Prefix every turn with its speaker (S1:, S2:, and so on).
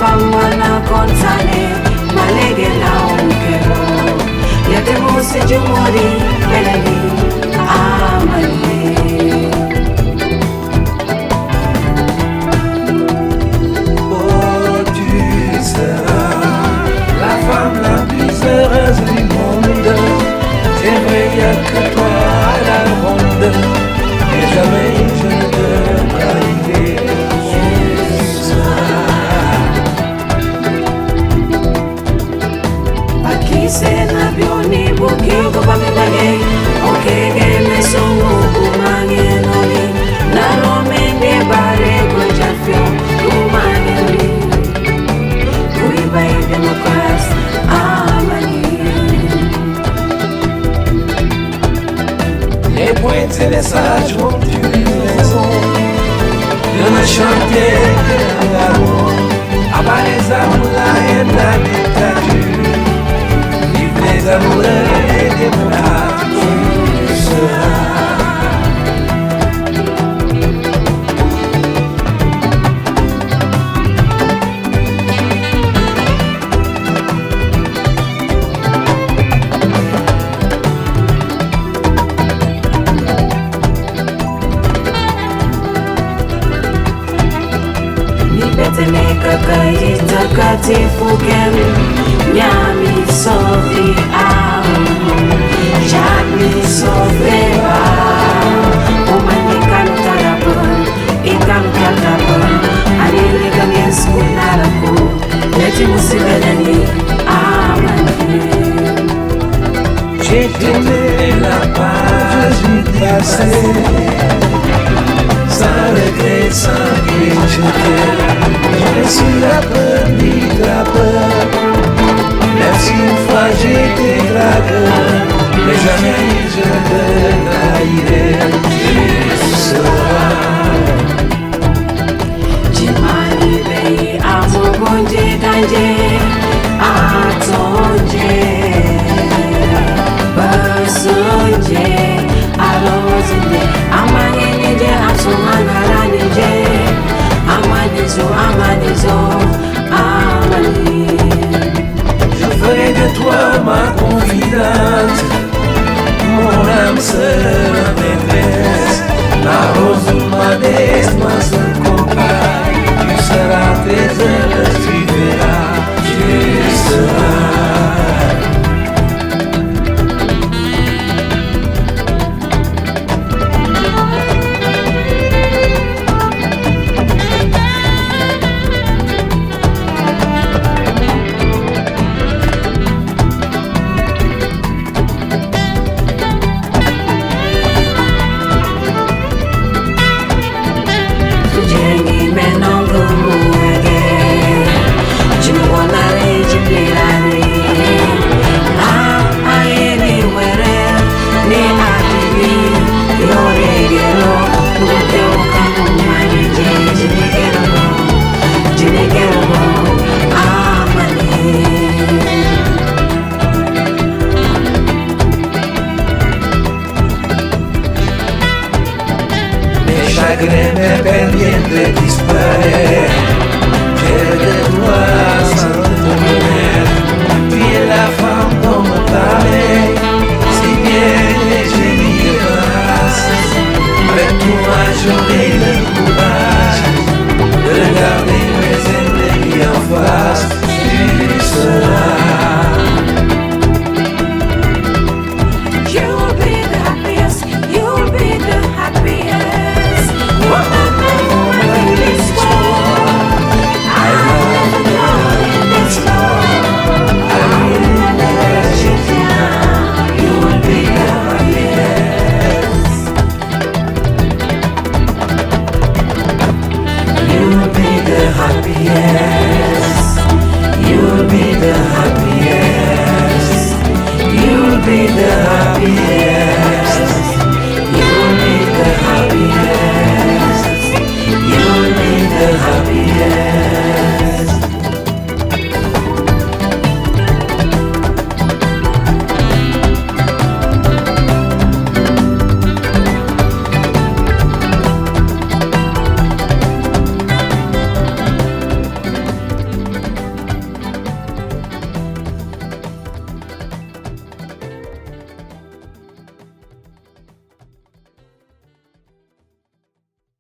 S1: femme wana consane malege na onkero yate mose jumori belali amani.
S2: Oh, tu seras la femme la plus heureuse du monde. C'est vrai, y a que toi à la ronde, mais jamais je ne te trahirai.
S1: Sena bioni buki ko pamibale okege mesongo kumangenoli na romende bare ko jafio kumangeli kuibai demokrasi amani.
S2: Les poètes et les sages ont eu raison de ne chanter que l'amour, abat les amours, la haine, la dictature. Les amoureux et des bras, tu seras.
S1: Ni betele kakai takatifu kemi nyami sofi au jami sofeva umani kanu tarabun ikam tarabun anili kangen skunaraku leti musibelani amani.
S2: J'ai tourné la page du passé, sans regret, sans critique. Je suis la première de la peur. Même si une fois j'étais dragueur, mais jamais je ne te trahirai. Tu seras.
S1: Jimani bei amogonje danje atonje basonje alozinde amanyeje asumangaranije amanizo amani.
S2: Je ferai de toi ma confidente, mon âme sœur, maîtresse, la rose ou ma déesse, ma seule compagne. Tu seras très heureuse, tu verras, tu seras. Lágrimas pendientes disparaît. J'ai de toi sans te connaître. Tu es la femme dont me parlait. Si bien les génies de grâce. Avec toi j'aurai le courage de regarder mes ennemis en face. Tu seras.
S1: You'll be the happiest.